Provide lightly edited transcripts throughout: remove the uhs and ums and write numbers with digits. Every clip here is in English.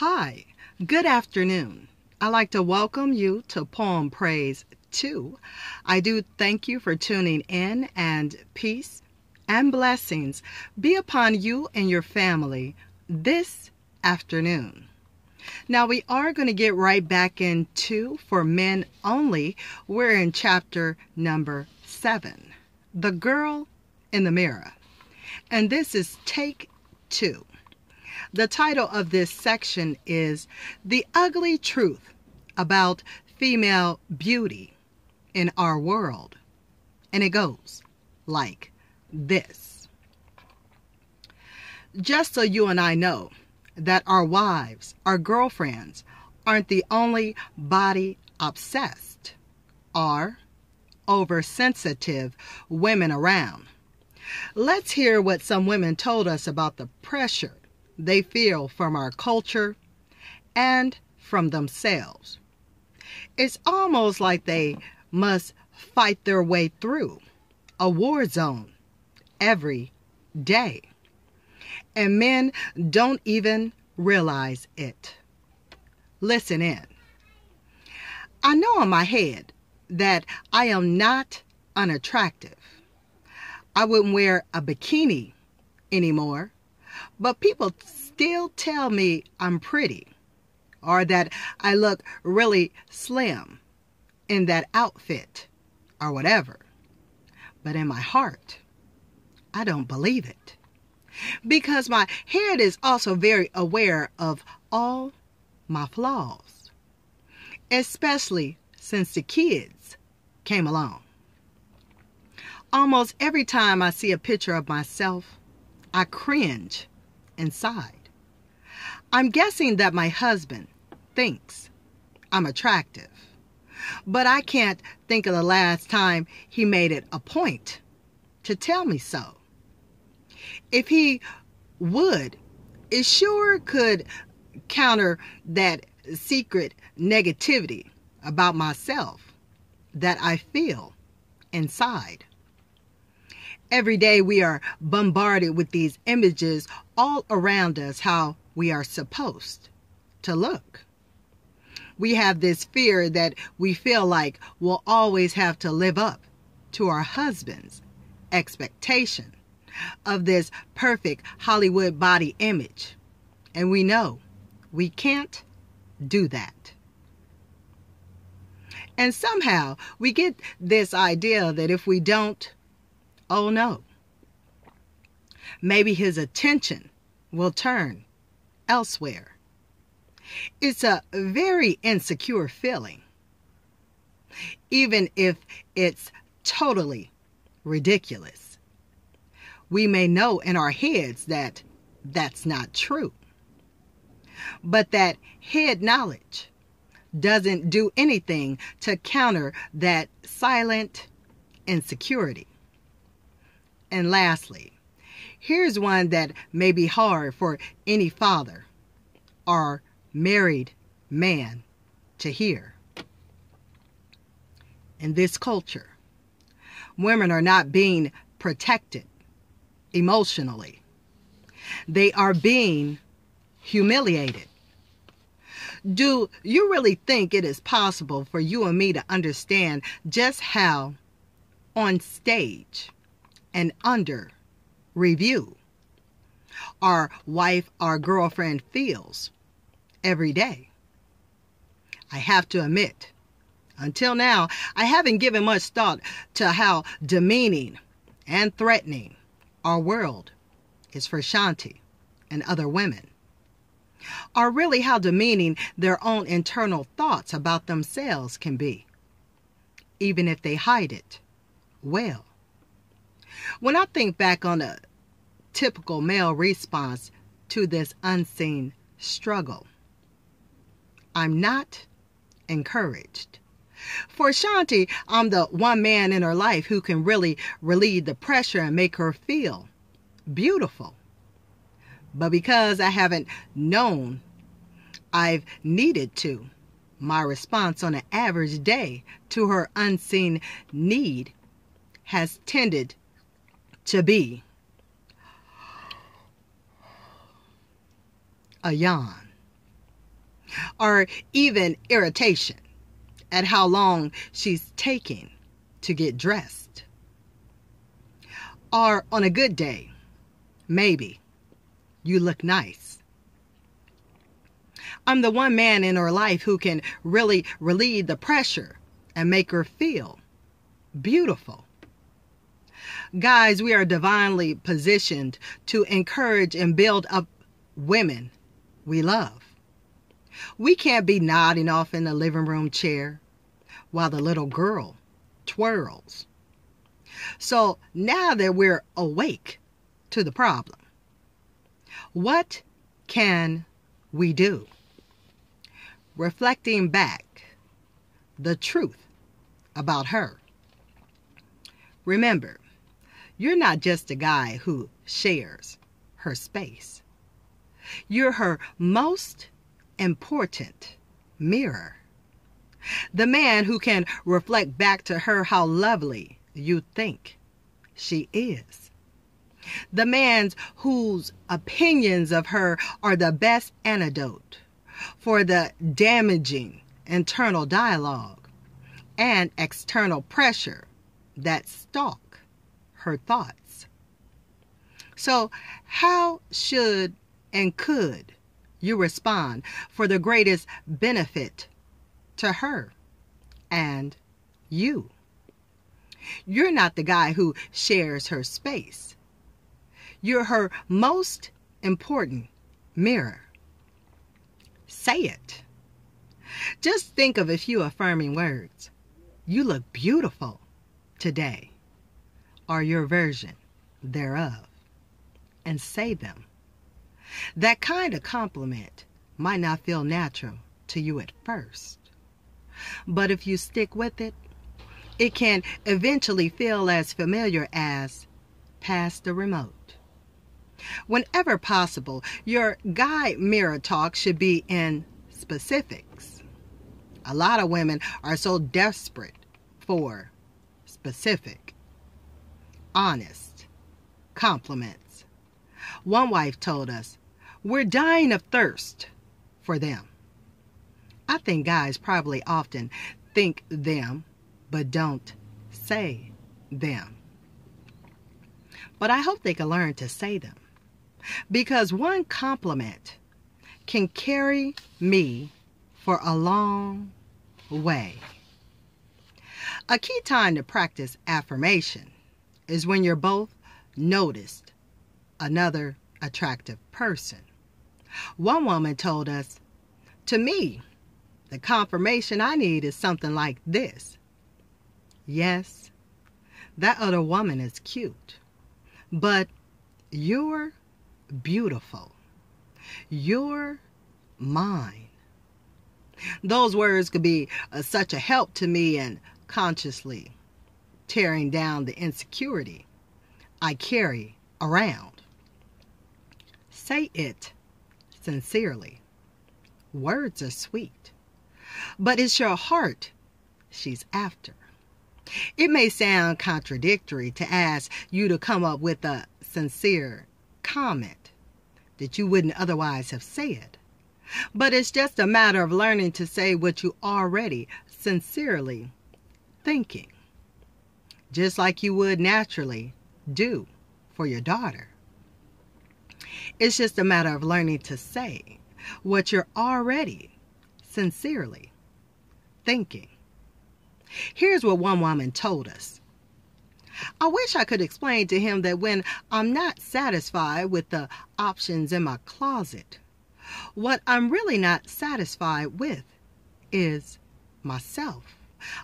Hi, good afternoon. I'd like to welcome you to Poem Praise 2. I do thank you for tuning in, and peace and blessings be upon you and your family this afternoon. Now we are going to get right back into For Men Only. We're in chapter number 7, The Girl in the Mirror. And this is take 2. The title of this section is The Ugly Truth About Female Beauty in Our World. And it goes like this. Just so you and I know that our wives, our girlfriends, aren't the only body obsessed or oversensitive women around. Let's hear what some women told us about the pressure they feel from our culture and from themselves. It's almost like they must fight their way through a war zone every day. And men don't even realize it. Listen in. I know in my head that I am not unattractive. I wouldn't wear a bikini anymore, but people still tell me I'm pretty or that I look really slim in that outfit or whatever. But in my heart, I don't believe it, because my head is also very aware of all my flaws, especially since the kids came along. Almost every time I see a picture of myself, I cringe inside. I'm guessing that my husband thinks I'm attractive, but I can't think of the last time he made it a point to tell me so. If he would, it sure could counter that secret negativity about myself that I feel inside. Every day we are bombarded with these images all around us, how we are supposed to look. We have this fear that we feel like we'll always have to live up to our husband's expectation of this perfect Hollywood body image. And we know we can't do that. And somehow we get this idea that if we don't, oh no, maybe his attention will turn elsewhere. It's a very insecure feeling, even if it's totally ridiculous. We may know in our heads that that's not true, but that head knowledge doesn't do anything to counter that silent insecurity. And lastly, here's one that may be hard for any father or married man to hear. In this culture, women are not being protected emotionally. They are being humiliated. Do you really think it is possible for you and me to understand just how on stage and under review our wife or girlfriend feels every day? I have to admit, until now, I haven't given much thought to how demeaning and threatening our world is for Shanti and other women, or really how demeaning their own internal thoughts about themselves can be, even if they hide it well. When I think back on a typical male response to this unseen struggle, I'm not encouraged. For Shanti, I'm the one man in her life who can really relieve the pressure and make her feel beautiful. But because I haven't known I've needed to, my response on an average day to her unseen need has tended to be a yawn. or even irritation at how long she's taking to get dressed. Or on a good day, maybe you look nice. I'm the one man in her life who can really relieve the pressure and make her feel beautiful. Guys, we are divinely positioned to encourage and build up women we love. We can't be nodding off in the living room chair while the little girl twirls. So now that we're awake to the problem, what can we do? Reflecting back the truth about her. Remember, you're not just a guy who shares her space. You're her most important mirror. The man who can reflect back to her how lovely you think she is. The man whose opinions of her are the best antidote for the damaging internal dialogue and external pressure that stalk her thoughts. So how should and could you respond for the greatest benefit to her and you? You're not the guy who shares her space. You're her most important mirror. Say it. Just think of a few affirming words. You look beautiful today, or your version thereof, and say them. That kind of compliment might not feel natural to you at first, but if you stick with it, it can eventually feel as familiar as pass the remote. Whenever possible, your guy mirror talk should be in specifics. A lot of women are so desperate for specific, honest compliments. One wife told us, "We're dying of thirst for them." I think guys probably often think them, but don't say them. But I hope they can learn to say them, because one compliment can carry me for a long way. A key time to practice affirmation is when you're both noticed another attractive person. One woman told us, "To me, the confirmation I need is something like this. Yes, that other woman is cute, but you're beautiful. You're mine." Those words could be such a help to me in consciously tearing down the insecurity I carry around. Say it sincerely. Words are sweet, but it's your heart she's after. It may sound contradictory to ask you to come up with a sincere comment that you wouldn't otherwise have said, but it's just a matter of learning to say what you already sincerely thinking, just like you would naturally do for your daughter. It's just a matter of learning to say what you're already sincerely thinking. Here's what one woman told us. "I wish I could explain to him that when I'm not satisfied with the options in my closet, what I'm really not satisfied with is myself.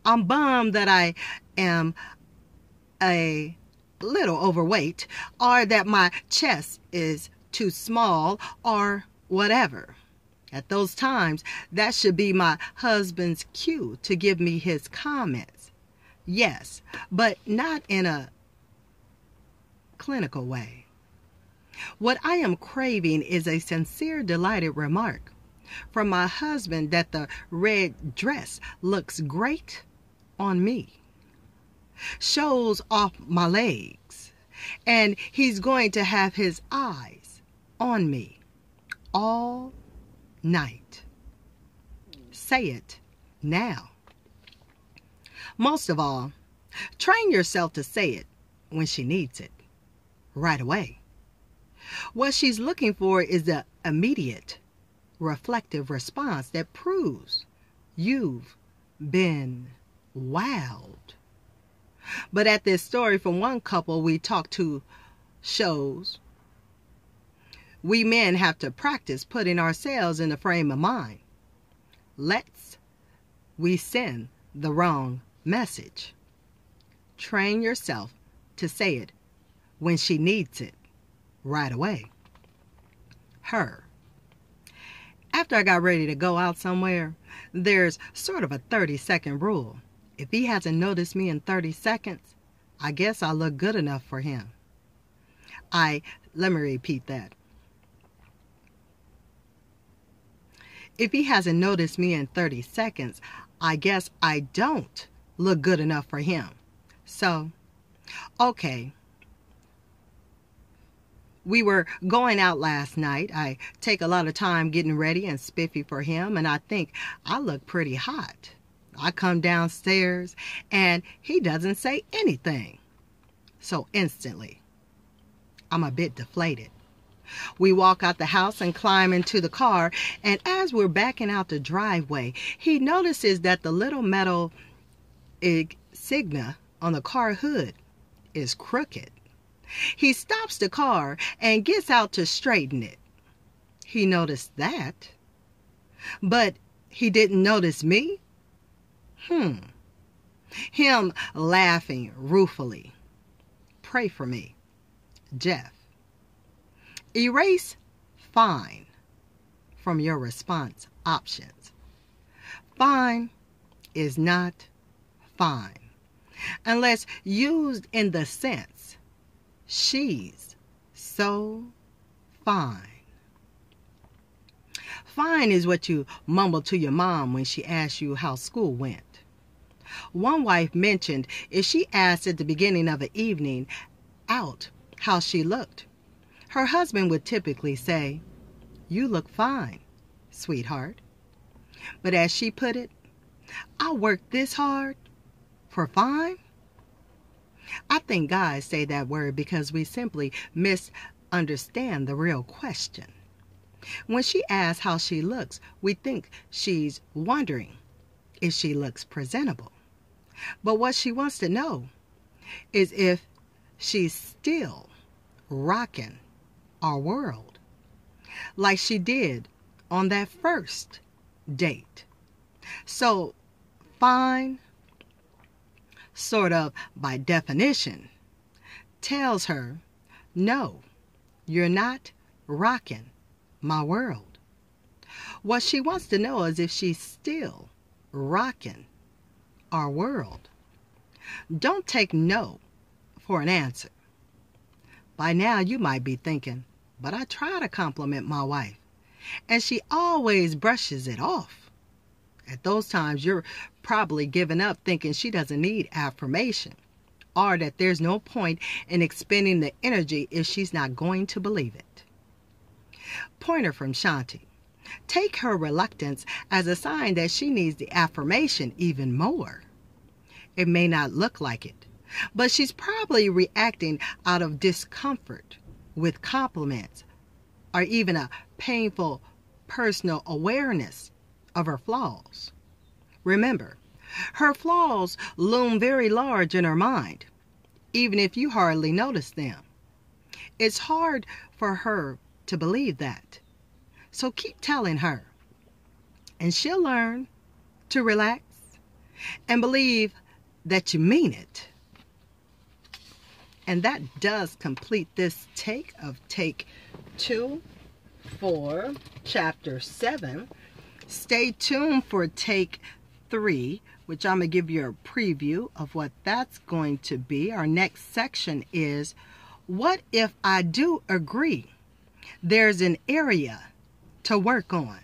I'm bummed that I am a little overweight, or that my chest is too small, or whatever. At those times, that should be my husband's cue to give me his comments. Yes, but not in a clinical way. What I am craving is a sincere, delighted remark from my husband that the red dress looks great on me, shows off my legs, and he's going to have his eyes on me all night. say it now. Most of all, train yourself to say it when she needs it, right away. What she's looking for is the immediate, reflective response that proves you've been wowed. But at this story from one couple we talked to shows, we men have to practice putting ourselves in the frame of mind. Lest we send the wrong message. Train yourself to say it when she needs it, right away. Her. After I got ready to go out somewhere, there's sort of a 30-second rule. If he hasn't noticed me in 30 seconds, I guess I look good enough for him. Let me repeat that. If he hasn't noticed me in 30 seconds, I guess I don't look good enough for him. So, okay. We were going out last night. I take a lot of time getting ready and spiffy for him, and I think I look pretty hot. I come downstairs, and he doesn't say anything. So instantly, I'm a bit deflated. We walk out the house and climb into the car, and as we're backing out the driveway, he notices that the little metal insignia on the car hood is crooked. He stops the car and gets out to straighten it. He noticed that, but he didn't notice me. Him laughing ruefully. Pray for me, Jeff. Erase fine from your response options. Fine is not fine unless used in the sense, she's so fine. Fine is what you mumble to your mom when she asks you how school went. One wife mentioned if she asked at the beginning of the evening out how she looked, her husband would typically say, "You look fine, sweetheart." But as she put it, "I worked this hard for fine?" I think guys say that word because we simply misunderstand the real question. When she asks how she looks, we think she's wondering if she looks presentable. But what she wants to know is if she's still rocking our world like she did on that first date. So fine, sort of by definition, tells her, no, you're not rocking my world. What she wants to know is if she's still rocking our world. Don't take no for an answer. By now you might be thinking, but I try to compliment my wife, and she always brushes it off. At those times, you're probably giving up thinking she doesn't need affirmation, or that there's no point in expending the energy if she's not going to believe it. Pointer from Shanti. Take her reluctance as a sign that she needs the affirmation even more. It may not look like it, but she's probably reacting out of discomfort with compliments or even a painful personal awareness of her flaws. Remember, her flaws loom very large in her mind, even if you hardly notice them. It's hard for her to believe that. So keep telling her, and she'll learn to relax and believe that you mean it. And that does complete this take of Take 2 for Chapter 7. Stay tuned for Take 3, which I'm going to give you a preview of what that's going to be. Our next section is, what if I do agree there's an area to work on?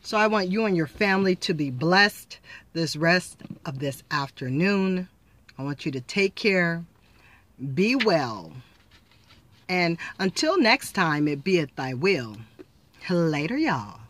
So I want you and your family to be blessed this rest of this afternoon. I want you to take care, be well, and until next time, it be it thy will. Later, y'all.